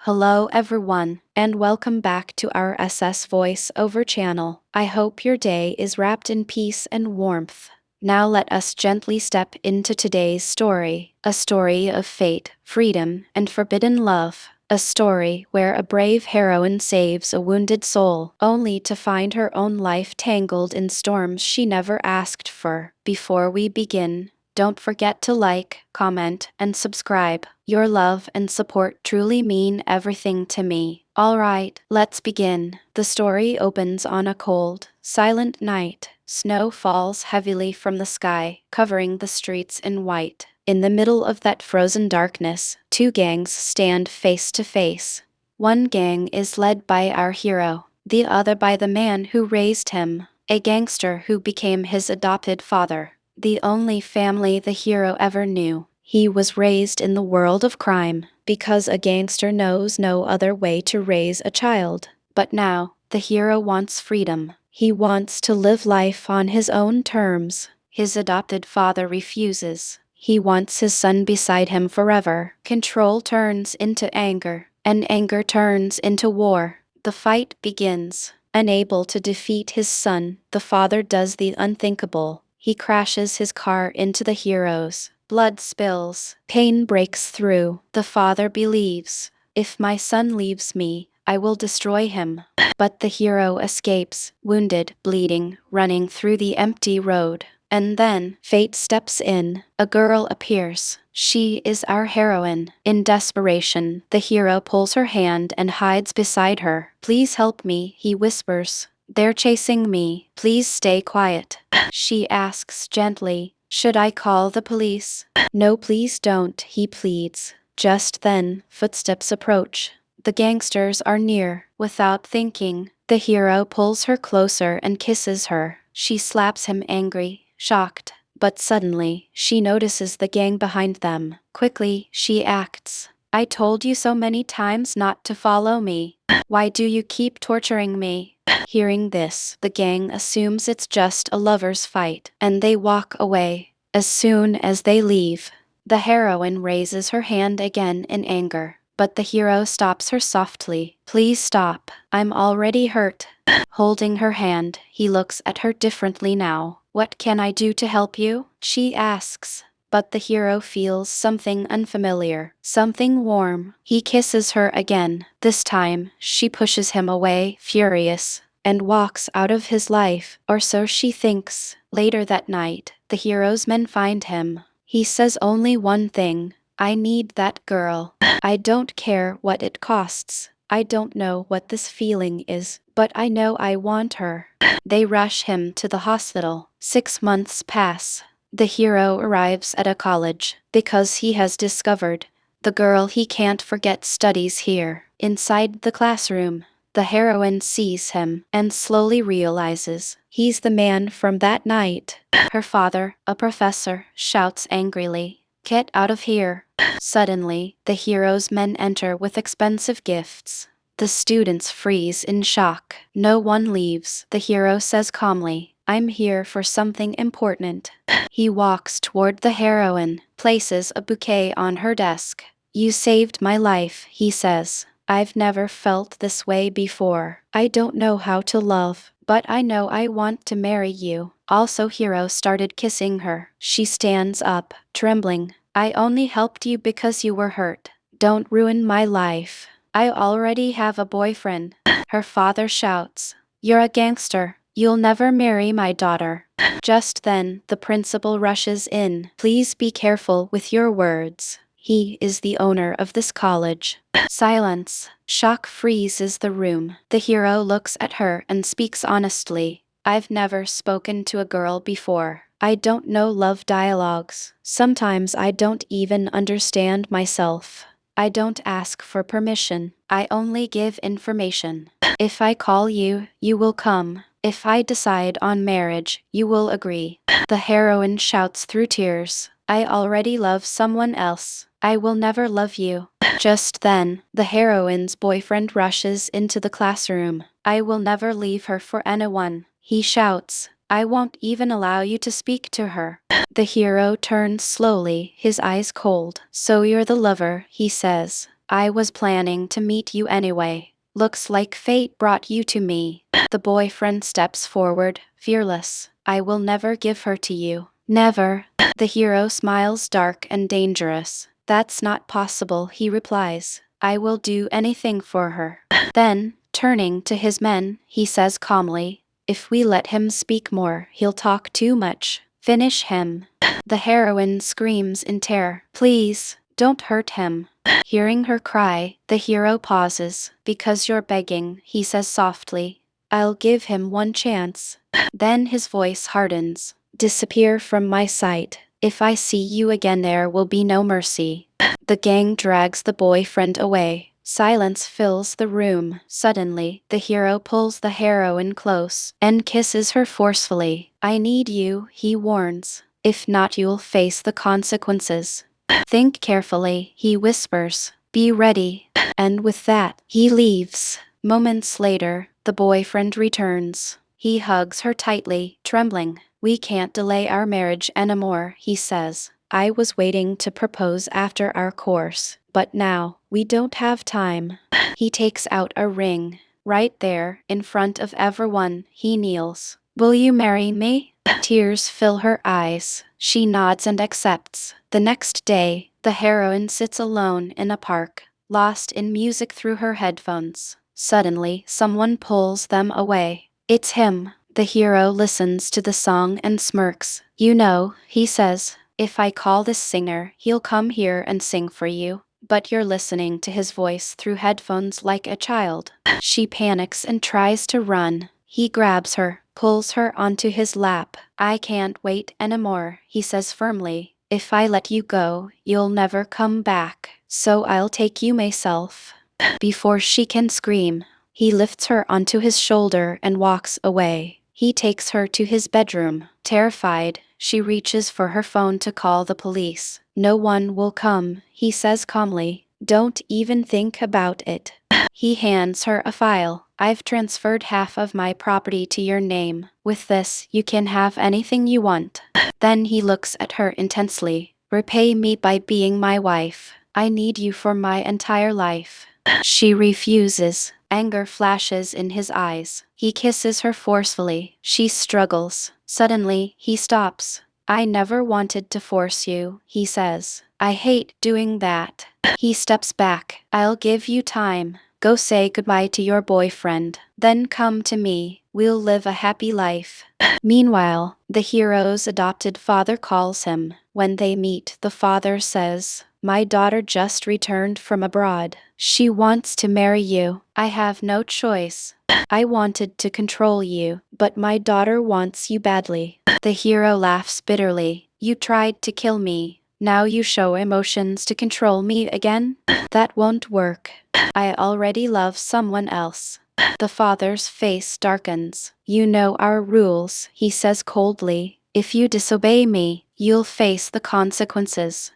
Hello everyone, and welcome back to our SS Voice Over channel. I hope your day is wrapped in peace and warmth. Now let us gently step into today's story, a story of fate, freedom, and forbidden love. A story where a brave heroine saves a wounded soul, only to find her own life tangled in storms she never asked for. Before we begin, don't forget to like, comment, and subscribe. Your love and support truly mean everything to me. Alright, let's begin. The story opens on a cold, silent night. Snow falls heavily from the sky, covering the streets in white. In the middle of that frozen darkness, two gangs stand face to face. One gang is led by our hero, the other by the man who raised him, a gangster who became his adopted father. The only family the hero ever knew. He was raised in the world of crime, because a gangster knows no other way to raise a child. But now, the hero wants freedom. He wants to live life on his own terms. His adopted father refuses. He wants his son beside him forever. Control turns into anger, and anger turns into war. The fight begins. Unable to defeat his son, the father does the unthinkable. He crashes his car into the hero's. Blood spills. Pain breaks through. The father believes, if my son leaves me, I will destroy him. But the hero escapes, wounded, bleeding, running through the empty road. And then, fate steps in. A girl appears. She is our heroine. In desperation, the hero pulls her hand and hides beside her. Please help me, he whispers. They're chasing me. Please stay quiet. She asks gently, should I call the police? No, please don't, he pleads. Just then, footsteps approach. The gangsters are near. Without thinking, the hero pulls her closer and kisses her. She slaps him angry, shocked. But suddenly, she notices the gang behind them. Quickly, she acts. I told you so many times not to follow me. Why do you keep torturing me? Hearing this, the gang assumes it's just a lover's fight, and they walk away. As soon as they leave, the heroine raises her hand again in anger. But the hero stops her softly. Please stop. I'm already hurt. Holding her hand, he looks at her differently now. What can I do to help you? She asks. But the hero feels something unfamiliar, something warm. He kisses her again. This time, she pushes him away, furious, and walks out of his life, or so she thinks. Later that night, the hero's men find him. He says only one thing. I need that girl. I don't care what it costs. I don't know what this feeling is, but I know I want her. They rush him to the hospital. 6 months pass. The hero arrives at a college because he has discovered the girl he can't forget studies here. Inside the classroom, the heroine sees him and slowly realizes he's the man from that night. Her father, a professor, shouts angrily, "Get out of here." Suddenly, the hero's men enter with expensive gifts. The students freeze in shock. No one leaves. The hero says calmly, I'm here for something important. He walks toward the heroine, places a bouquet on her desk. You saved my life, he says. I've never felt this way before. I don't know how to love, but I know I want to marry you. Also, hero started kissing her. She stands up, trembling. I only helped you because you were hurt. Don't ruin my life. I already have a boyfriend. Her father shouts, You're a gangster. You'll never marry my daughter. Just then, the principal rushes in. Please be careful with your words. He is the owner of this college. Silence. Shock freezes the room. The hero looks at her and speaks honestly. I've never spoken to a girl before. I don't know love dialogues. Sometimes I don't even understand myself. I don't ask for permission. I only give information. If I call you, you will come. If I decide on marriage, you will agree. The heroine shouts through tears. I already love someone else. I will never love you. Just then, the heroine's boyfriend rushes into the classroom. I will never leave her for anyone. He shouts, I won't even allow you to speak to her. The hero turns slowly, his eyes cold. So you're the lover, he says. I was planning to meet you anyway. Looks like fate brought you to me. The boyfriend steps forward, fearless. I will never give her to you. Never. The hero smiles dark and dangerous. That's not possible, he replies. I will do anything for her. Then, turning to his men, he says calmly, if we let him speak more, he'll talk too much. Finish him. The heroine screams in terror. Please, don't hurt him. Hearing her cry, the hero pauses. Because you're begging, he says softly. I'll give him one chance. Then his voice hardens. Disappear from my sight. If I see you again, there will be no mercy. The gang drags the boyfriend away. Silence fills the room. Suddenly, the hero pulls the heroine close and kisses her forcefully. I need you, he warns. If not, you'll face the consequences. Think carefully, he whispers. Be ready. And with that, he leaves. Moments later, the boyfriend returns. He hugs her tightly, trembling. We can't delay our marriage anymore, he says. I was waiting to propose after our course, but now, we don't have time. He takes out a ring. Right there, in front of everyone, he kneels. Will you marry me? Tears fill her eyes. She nods and accepts. The next day, the heroine sits alone in a park, lost in music through her headphones. Suddenly, someone pulls them away. It's him. The hero listens to the song and smirks. You know, he says, if I call this singer, he'll come here and sing for you. But you're listening to his voice through headphones like a child. She panics and tries to run. He grabs her, pulls her onto his lap. I can't wait anymore, he says firmly. If I let you go, you'll never come back. So I'll take you myself. Before she can scream, he lifts her onto his shoulder and walks away. He takes her to his bedroom. Terrified, she reaches for her phone to call the police. No one will come, he says calmly. Don't even think about it. He hands her a file. I've transferred half of my property to your name. With this, you can have anything you want. Then he looks at her intensely. Repay me by being my wife. I need you for my entire life. She refuses. Anger flashes in his eyes. He kisses her forcefully. She struggles. Suddenly, he stops. I never wanted to force you, he says. I hate doing that. He steps back. I'll give you time. Go say goodbye to your boyfriend. Then come to me. We'll live a happy life. Meanwhile, the hero's adopted father calls him. When they meet, the father says, my daughter just returned from abroad. She wants to marry you. I have no choice. I wanted to control you, but my daughter wants you badly. The hero laughs bitterly. You tried to kill me. Now you show emotions to control me again? That won't work. I already love someone else. The father's face darkens. You know our rules, he says coldly. If you disobey me, you'll face the consequences.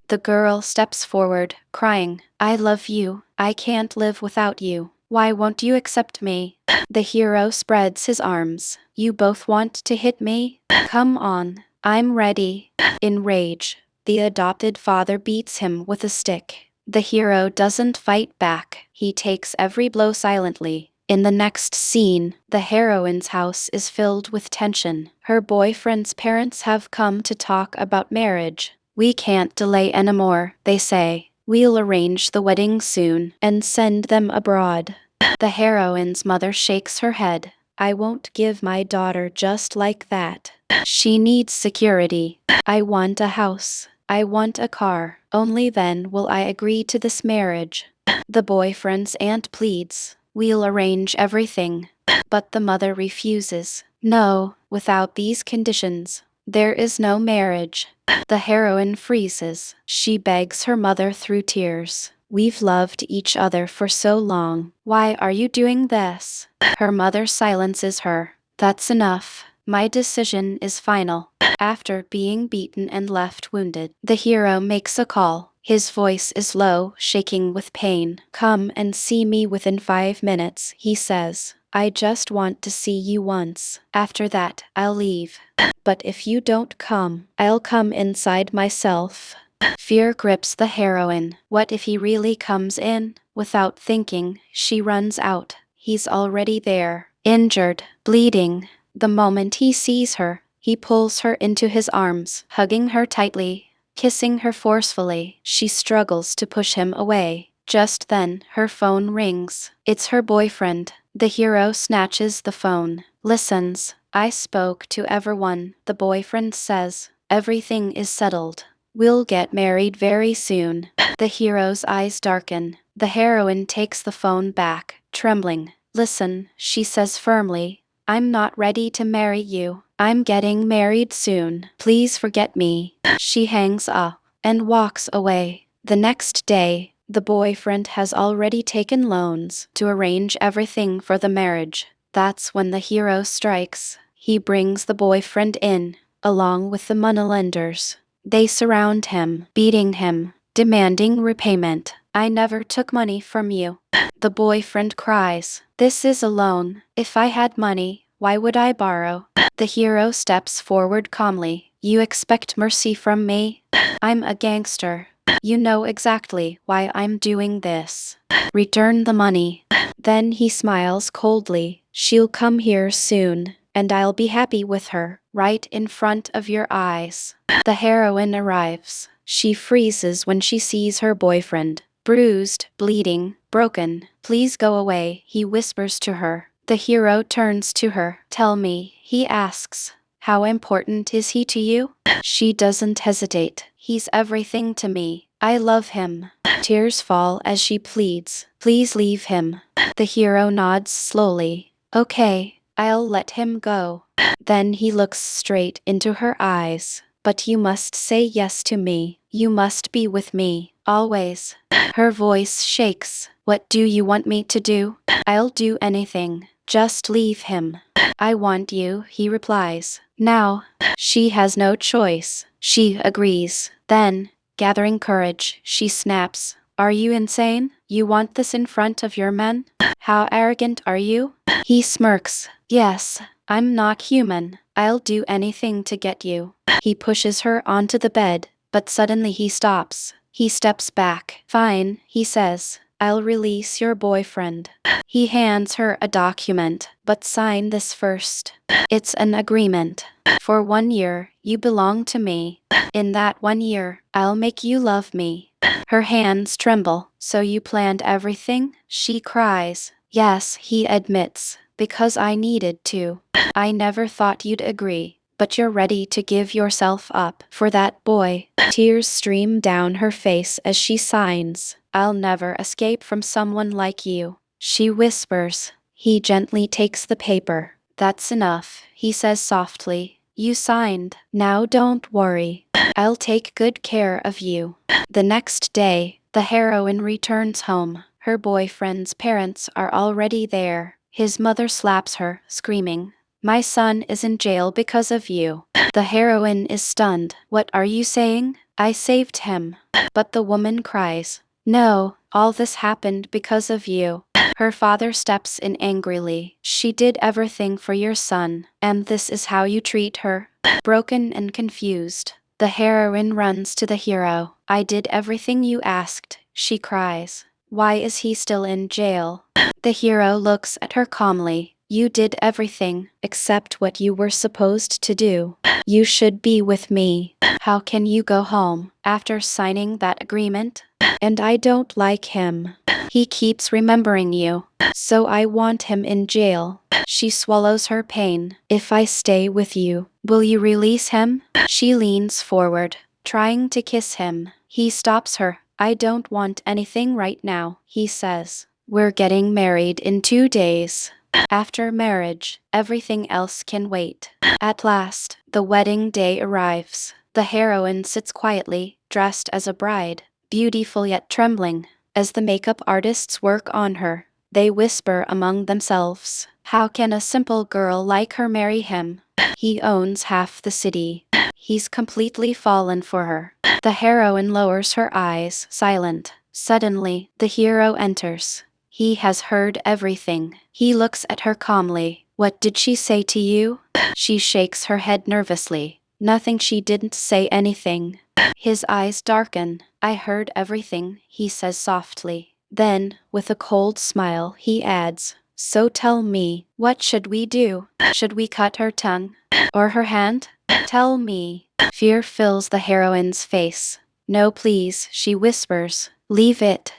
The girl steps forward, crying, I love you. I can't live without you. Why won't you accept me? The hero spreads his arms. You both want to hit me? Come on. I'm ready. In rage, the adopted father beats him with a stick. The hero doesn't fight back. He takes every blow silently. In the next scene, the heroine's house is filled with tension. Her boyfriend's parents have come to talk about marriage. We can't delay anymore, they say. We'll arrange the wedding soon and send them abroad. The heroine's mother shakes her head. I won't give my daughter just like that. She needs security. I want a house. I want a car. Only then will I agree to this marriage. The boyfriend's aunt pleads. We'll arrange everything. But the mother refuses. No, without these conditions, there is no marriage. The heroine freezes. She begs her mother through tears. We've loved each other for so long. Why are you doing this? Her mother silences her. That's enough. My decision is final. After being beaten and left wounded, the hero makes a call. His voice is low, shaking with pain. Come and see me within 5 minutes, he says. I just want to see you once. After that, I'll leave. But if you don't come, I'll come inside myself. Fear grips the heroine. What if he really comes in? Without thinking, she runs out. He's already there, injured, bleeding. The moment he sees her, he pulls her into his arms, hugging her tightly, kissing her forcefully. She struggles to push him away. Just then, her phone rings. It's her boyfriend. The hero snatches the phone, listens. I spoke to everyone, the boyfriend says. Everything is settled. We'll get married very soon. The hero's eyes darken. The heroine takes the phone back, trembling. Listen, she says firmly. I'm not ready to marry you. I'm getting married soon. Please forget me. She hangs up and walks away. The next day, the boyfriend has already taken loans to arrange everything for the marriage. That's when the hero strikes. He brings the boyfriend in, along with the moneylenders. They surround him, beating him, demanding repayment. I never took money from you. The boyfriend cries. This is a loan. If I had money, why would I borrow? The hero steps forward calmly. You expect mercy from me? I'm a gangster. You know exactly why I'm doing this. Return the money. Then he smiles coldly. She'll come here soon, and I'll be happy with her, right in front of your eyes. The heroine arrives. She freezes when she sees her boyfriend. Bruised, bleeding, broken. Please go away, he whispers to her. The hero turns to her. Tell me, he asks. How important is he to you? She doesn't hesitate. He's everything to me. I love him. Tears fall as she pleads. Please leave him. The hero nods slowly. Okay, I'll let him go. Then he looks straight into her eyes. But you must say yes to me. You must be with me, always. Her voice shakes. What do you want me to do? I'll do anything. Just leave him. I want you, he replies. Now, she has no choice. She agrees. Then, gathering courage, she snaps. Are you insane? You want this in front of your men? How arrogant are you? He smirks. Yes, I'm not human. I'll do anything to get you. He pushes her onto the bed, but suddenly he stops. He steps back. Fine, he says. I'll release your boyfriend. He hands her a document, but sign this first. It's an agreement. For 1 year, you belong to me. In that 1 year, I'll make you love me. Her hands tremble. So you planned everything? She cries. Yes, he admits. Because I needed to. I never thought you'd agree. But you're ready to give yourself up for that boy. Tears stream down her face as she signs. I'll never escape from someone like you. She whispers. He gently takes the paper. That's enough, he says softly. You signed. Now don't worry. I'll take good care of you. The next day, the heroine returns home. Her boyfriend's parents are already there. His mother slaps her, screaming. My son is in jail because of you. The heroine is stunned. What are you saying? I saved him. But the woman cries. No, all this happened because of you. Her father steps in angrily. She did everything for your son, and this is how you treat her? Broken and confused, the heroine runs to the hero. I did everything you asked, she cries. Why is he still in jail? The hero looks at her calmly. You did everything, except what you were supposed to do. You should be with me. How can you go home, after signing that agreement? And I don't like him. He keeps remembering you. So I want him in jail. She swallows her pain. If I stay with you, will you release him? She leans forward, trying to kiss him. He stops her. I don't want anything right now, he says. We're getting married in 2 days. After marriage, everything else can wait. At last, the wedding day arrives. The heroine sits quietly, dressed as a bride, beautiful yet trembling. As the makeup artists work on her, they whisper among themselves. How can a simple girl like her marry him? He owns half the city. He's completely fallen for her. The heroine lowers her eyes, silent. Suddenly, the hero enters. He has heard everything. He looks at her calmly. What did she say to you? She shakes her head nervously. Nothing. She didn't say anything. His eyes darken. I heard everything, he says softly. Then, with a cold smile, he adds, so tell me, what should we do? Should we cut her tongue? Or her hand? Tell me. Fear fills the heroine's face. No, please, she whispers. Leave it.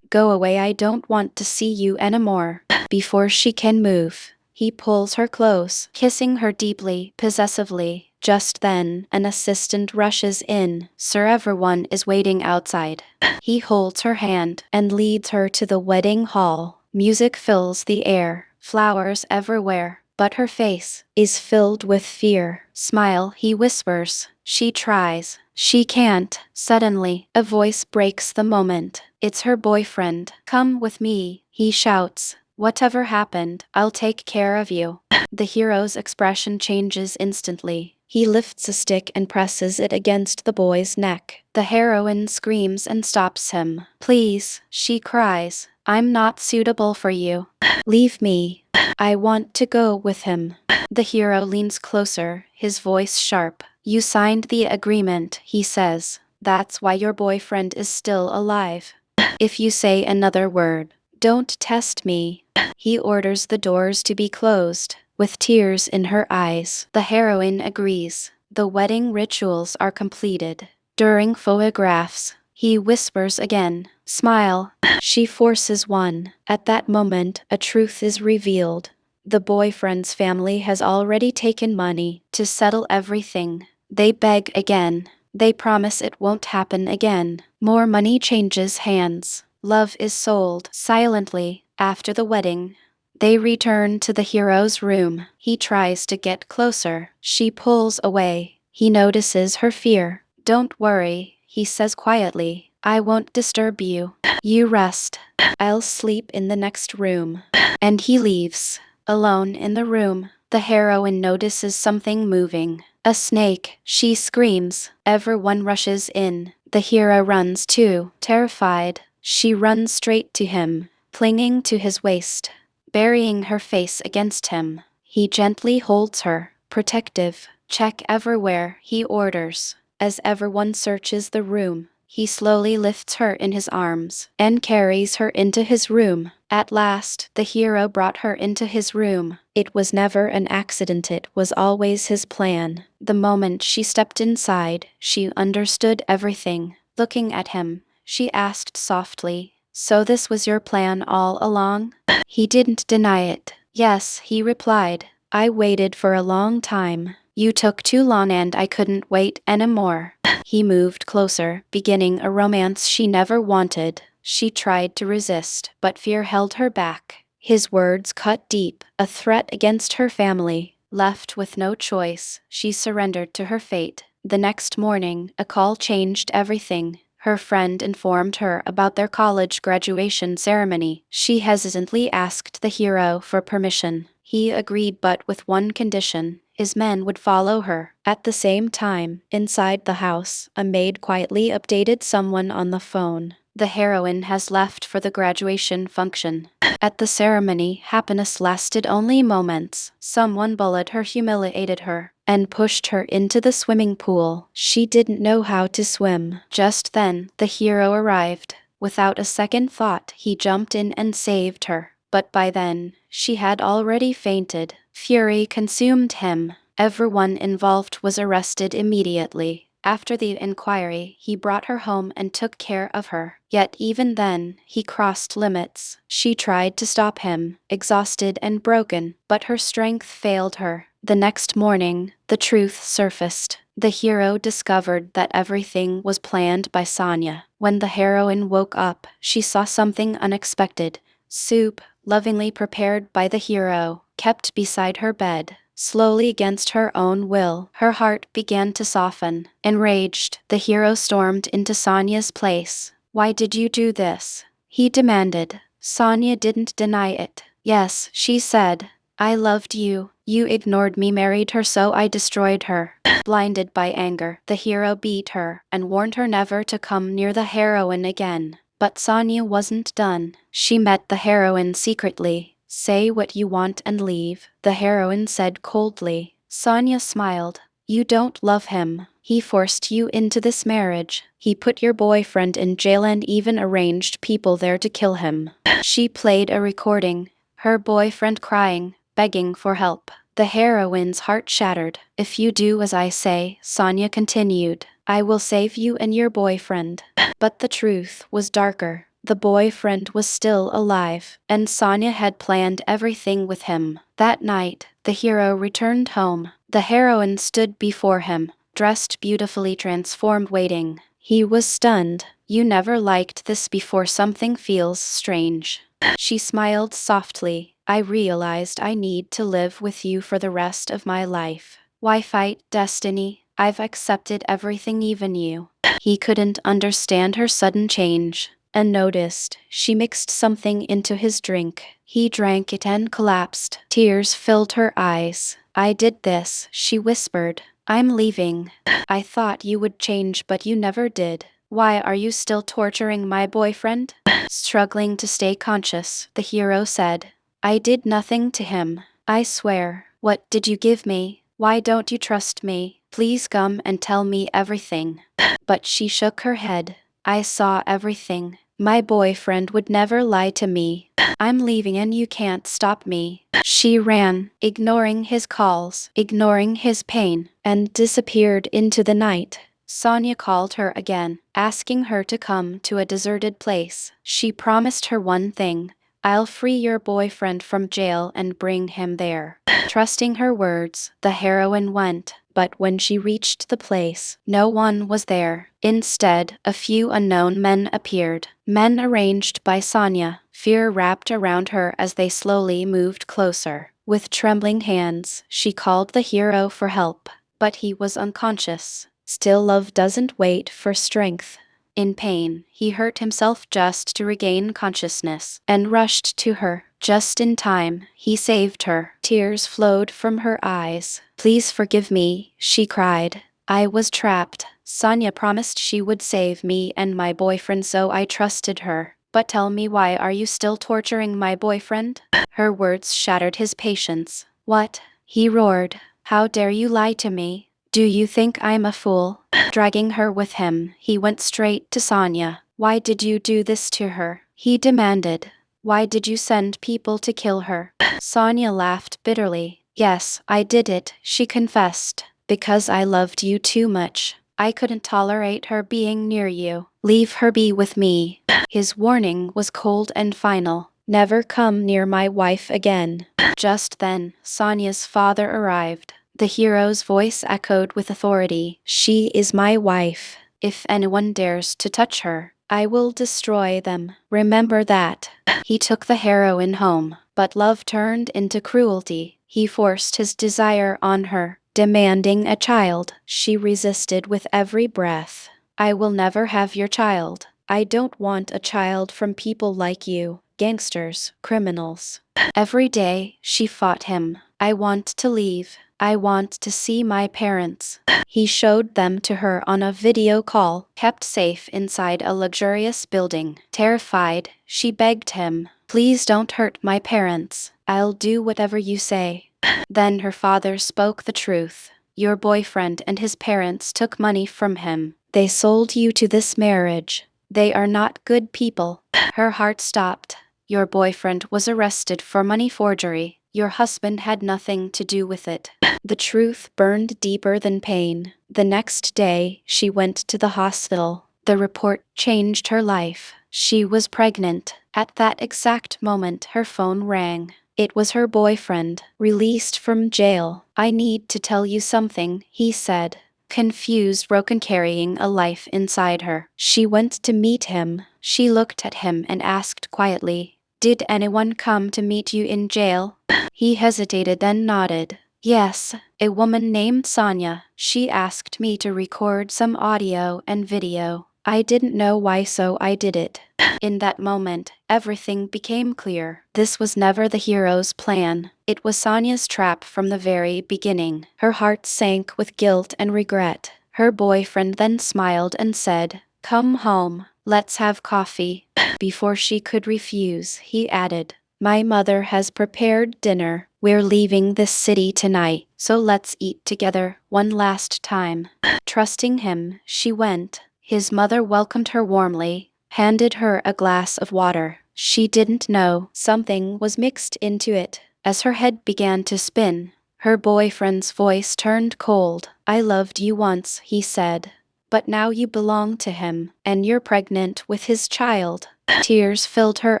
Go away, I don't want to see you anymore. Before she can move, he pulls her close, kissing her deeply, possessively. Just then, an assistant rushes in. Sir, everyone is waiting outside. He holds her hand and leads her to the wedding hall. Music fills the air, flowers everywhere, but her face is filled with fear. Smile, he whispers. She tries. She can't. Suddenly, a voice breaks the moment. It's her boyfriend. Come with me, he shouts. Whatever happened, I'll take care of you. The hero's expression changes instantly. He lifts a stick and presses it against the boy's neck. The heroine screams and stops him. Please, she cries. I'm not suitable for you. Leave me. I want to go with him. The hero leans closer, his voice sharp. You signed the agreement, he says. That's why your boyfriend is still alive. If you say another word, don't test me. He orders the doors to be closed. With tears in her eyes, the heroine agrees. The wedding rituals are completed. During photographs, he whispers again, smile. She forces one. At that moment, a truth is revealed. The boyfriend's family has already taken money to settle everything. They beg again. They promise it won't happen again. More money changes hands. Love is sold silently. After the wedding, they return to the hero's room. He tries to get closer. She pulls away. He notices her fear. Don't worry, he says quietly. I won't disturb you. You rest. I'll sleep in the next room. And he leaves. Alone in the room, the heroine notices something moving. A snake. She screams. Everyone rushes in. The hero runs too, terrified. She runs straight to him, clinging to his waist, burying her face against him. He gently holds her, protective. Check everywhere, he orders. As everyone searches the room, he slowly lifts her in his arms and carries her into his room. At last, the hero brought her into his room. It was never an accident, it was always his plan. The moment she stepped inside, she understood everything. Looking at him, she asked softly, so this was your plan all along? He didn't deny it. Yes, he replied. I waited for a long time. You took too long and I couldn't wait anymore. He moved closer, beginning a romance she never wanted. She tried to resist, but fear held her back. His words cut deep, a threat against her family. Left with no choice, she surrendered to her fate. The next morning, a call changed everything. Her friend informed her about their college graduation ceremony. She hesitantly asked the hero for permission. He agreed, but with one condition. His men would follow her. At the same time, inside the house, a maid quietly updated someone on the phone. The heroine has left for the graduation function. At the ceremony, happiness lasted only moments. Someone bullied her, humiliated her, and pushed her into the swimming pool. She didn't know how to swim. Just then, the hero arrived. Without a second thought, he jumped in and saved her. But by then, she had already fainted. Fury consumed him. Everyone involved was arrested immediately. After the inquiry, he brought her home and took care of her. Yet even then, he crossed limits. She tried to stop him, exhausted and broken, but her strength failed her. The next morning, the truth surfaced. The hero discovered that everything was planned by Sonia. When the heroine woke up, she saw something unexpected. Soup, lovingly prepared by the hero, kept beside her bed. Slowly, against her own will, her heart began to soften. Enraged, the hero stormed into Sonia's place. Why did you do this? He demanded. Sonia didn't deny it. Yes, she said. I loved you. You ignored me, married her, so I destroyed her. Blinded by anger, the hero beat her and warned her never to come near the heroine again. But Sonia wasn't done. She met the heroine secretly. Say what you want and leave, the heroine said coldly. Sonia smiled. You don't love him. He forced you into this marriage. He put your boyfriend in jail and even arranged people there to kill him. She played a recording. Her boyfriend crying, begging for help. The heroine's heart shattered. If you do as I say, Sonia continued, I will save you and your boyfriend. But the truth was darker. The boyfriend was still alive, and Sonia had planned everything with him. That night, the hero returned home. The heroine stood before him, dressed beautifully transformed, waiting. He was stunned. You never liked this before. Something feels strange. She smiled softly. I realized I need to live with you for the rest of my life. Why fight destiny? I've accepted everything, even you. He couldn't understand her sudden change, and noticed she mixed something into his drink. He drank it and collapsed. Tears filled her eyes. I did this, she whispered. I'm leaving. I thought you would change, but you never did. Why are you still torturing my boyfriend? Struggling to stay conscious, the hero said. I did nothing to him. I swear. What did you give me? Why don't you trust me? Please come and tell me everything. But she shook her head. I saw everything. My boyfriend would never lie to me. I'm leaving and you can't stop me. She ran, ignoring his calls, ignoring his pain, and disappeared into the night. Sonia called her again, asking her to come to a deserted place. She promised her one thing. I'll free your boyfriend from jail and bring him there. Trusting her words, the heroine went. But when she reached the place, no one was there. Instead, a few unknown men appeared. Men arranged by Sonia. Fear wrapped around her as they slowly moved closer. With trembling hands, she called the hero for help. But he was unconscious. Still, love doesn't wait for strength. In pain, he hurt himself just to regain consciousness, and rushed to her. Just in time, he saved her. Tears flowed from her eyes. Please forgive me, she cried. I was trapped. Sonia promised she would save me and my boyfriend, so I trusted her. But tell me, why are you still torturing my boyfriend? Her words shattered his patience. What? He roared. How dare you lie to me? Do you think I'm a fool? Dragging her with him, he went straight to Sonia. Why did you do this to her? He demanded. Why did you send people to kill her? Sonia laughed bitterly. Yes, I did it, she confessed. Because I loved you too much. I couldn't tolerate her being near you. Leave her be with me. His warning was cold and final. Never come near my wife again. Just then, Sonia's father arrived. The hero's voice echoed with authority. She is my wife. If anyone dares to touch her, I will destroy them. Remember that. He took the heroine home, but love turned into cruelty. He forced his desire on her, demanding a child. She resisted with every breath. I will never have your child. I don't want a child from people like you, gangsters, criminals. Every day, she fought him. I want to leave. I want to see my parents. He showed them to her on a video call, kept safe inside a luxurious building. Terrified, she begged him, please don't hurt my parents. I'll do whatever you say. Then her father spoke the truth. Your boyfriend and his parents took money from him. They sold you to this marriage. They are not good people. Her heart stopped. Your boyfriend was arrested for money forgery. Your husband had nothing to do with it. The truth burned deeper than pain. The next day, she went to the hospital. The report changed her life. She was pregnant. At that exact moment, her phone rang. It was her boyfriend, released from jail. I need to tell you something, he said. Confused, broken, carrying a life inside her. She went to meet him. She looked at him and asked quietly, did anyone come to meet you in jail? He hesitated, then nodded. Yes, a woman named Sonia. She asked me to record some audio and video. I didn't know why, so I did it. In that moment, everything became clear. This was never the hero's plan. It was Sonia's trap from the very beginning. Her heart sank with guilt and regret. Her boyfriend then smiled and said, come home, let's have coffee. Before she could refuse, he added, My mother has prepared dinner. We're leaving this city tonight, so let's eat together one last time. Trusting him, she went. His mother welcomed her warmly, handed her a glass of water. She didn't know something was mixed into it. As her head began to spin, her boyfriend's voice turned cold. I loved you once, he said. But now you belong to him, and you're pregnant with his child. Tears filled her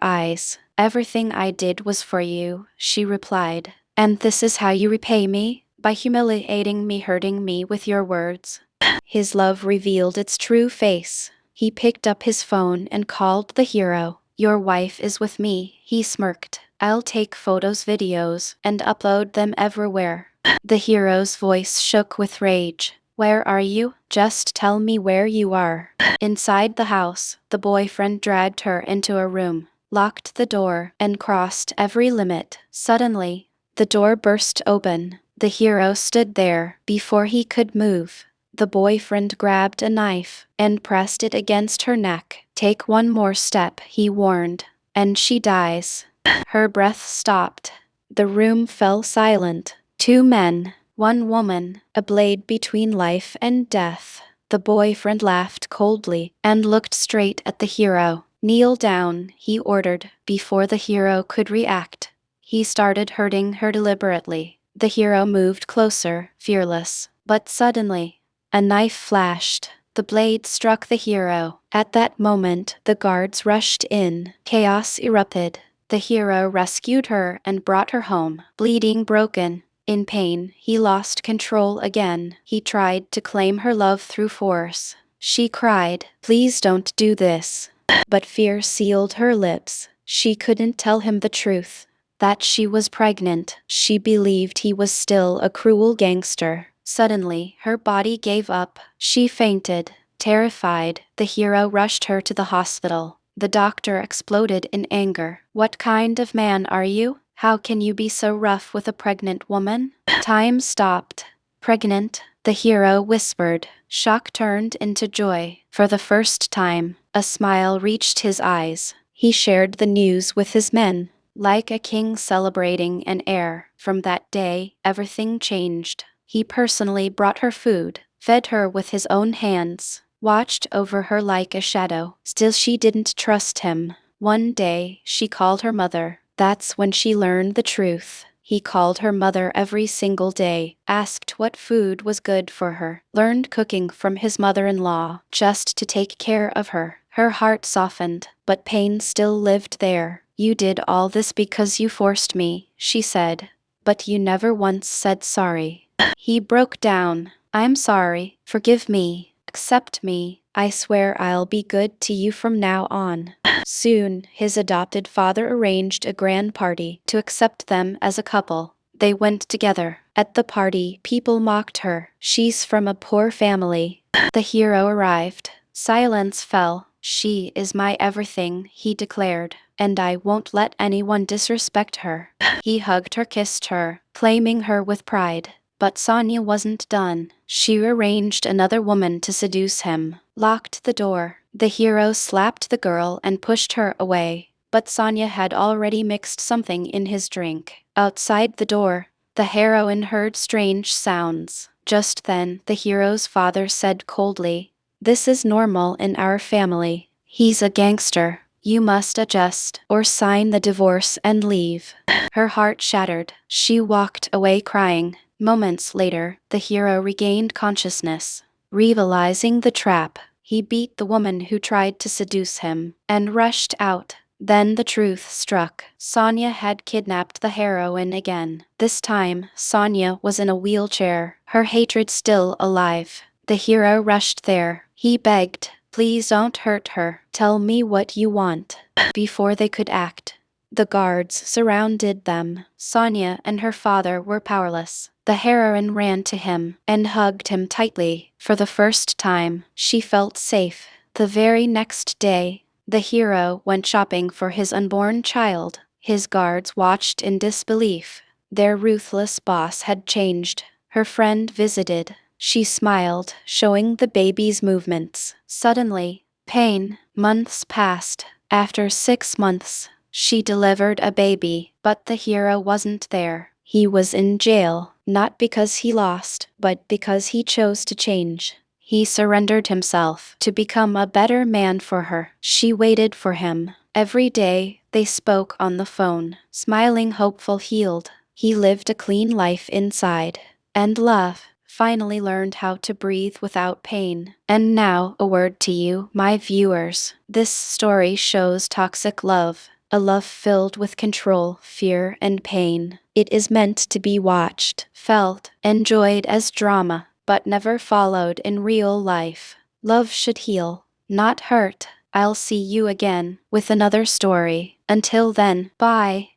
eyes. Everything I did was for you, she replied. And this is how you repay me? By humiliating me, hurting me with your words. His love revealed its true face. He picked up his phone and called the hero. Your wife is with me, he smirked. I'll take photos, videos, and upload them everywhere. The hero's voice shook with rage. Where are you? Just tell me where you are. Inside the house, the boyfriend dragged her into a room, locked the door, and crossed every limit. Suddenly, the door burst open. The hero stood there before he could move. The boyfriend grabbed a knife and pressed it against her neck. Take one more step, he warned, and she dies. Her breath stopped. The room fell silent. Two men, one woman, a blade between life and death. The boyfriend laughed coldly and looked straight at the hero. Kneel down, he ordered, before the hero could react. He started hurting her deliberately. The hero moved closer, fearless. But suddenly, a knife flashed. The blade struck the hero. At that moment, the guards rushed in. Chaos erupted. The hero rescued her and brought her home, bleeding, broken. In pain, he lost control again. He tried to claim her love through force. She cried, "Please don't do this." But fear sealed her lips. She couldn't tell him the truth. That she was pregnant. She believed he was still a cruel gangster. Suddenly, her body gave up. She fainted. Terrified, the hero rushed her to the hospital. The doctor exploded in anger. What kind of man are you? How can you be so rough with a pregnant woman? Time stopped. Pregnant, the hero whispered. Shock turned into joy. For the first time, a smile reached his eyes. He shared the news with his men, like a king celebrating an heir. From that day, everything changed. He personally brought her food, fed her with his own hands, watched over her like a shadow. Still, she didn't trust him. One day, she called her mother. That's when she learned the truth. He called her mother every single day, asked what food was good for her, learned cooking from his mother-in-law just to take care of her. Her heart softened, but pain still lived there. You did all this because you forced me, she said. But you never once said sorry. He broke down. I'm sorry. Forgive me. Accept me. I swear I'll be good to you from now on. Soon, his adopted father arranged a grand party to accept them as a couple. They went together. At the party, people mocked her. She's from a poor family. The hero arrived. Silence fell. She is my everything, he declared, and I won't let anyone disrespect her. He hugged her, kissed her, claiming her with pride. But Sonia wasn't done. She arranged another woman to seduce him, locked the door. The hero slapped the girl and pushed her away. But Sonia had already mixed something in his drink. Outside the door, the heroine heard strange sounds. Just then, the hero's father said coldly, "This is normal in our family. He's a gangster. You must adjust or sign the divorce and leave." Her heart shattered. She walked away crying. Moments later, the hero regained consciousness. Realizing the trap, he beat the woman who tried to seduce him and rushed out. Then the truth struck. Sonia had kidnapped the heroine again. This time, Sonia was in a wheelchair, her hatred still alive. The hero rushed there. He begged, "Please don't hurt her. Tell me what you want." Before they could act, the guards surrounded them. Sonia and her father were powerless. The heroine ran to him and hugged him tightly. For the first time, she felt safe. The very next day, the hero went shopping for his unborn child. His guards watched in disbelief. Their ruthless boss had changed. Her friend visited. She smiled, showing the baby's movements. Suddenly, pain. Months passed. After 6 months, She delivered a baby, but the hero wasn't there. He was in jail, not because he lost, but because he chose to change. He surrendered himself to become a better man for her. She waited for him. Every day, they spoke on the phone, smiling, hopeful, healed. He lived a clean life inside. And love finally learned how to breathe without pain. And now, a word to you, my viewers. This story shows toxic love, a love filled with control, fear, and pain. It is meant to be watched, felt, enjoyed as drama, but never followed in real life. Love should heal, not hurt. I'll see you again with another story. Until then, bye.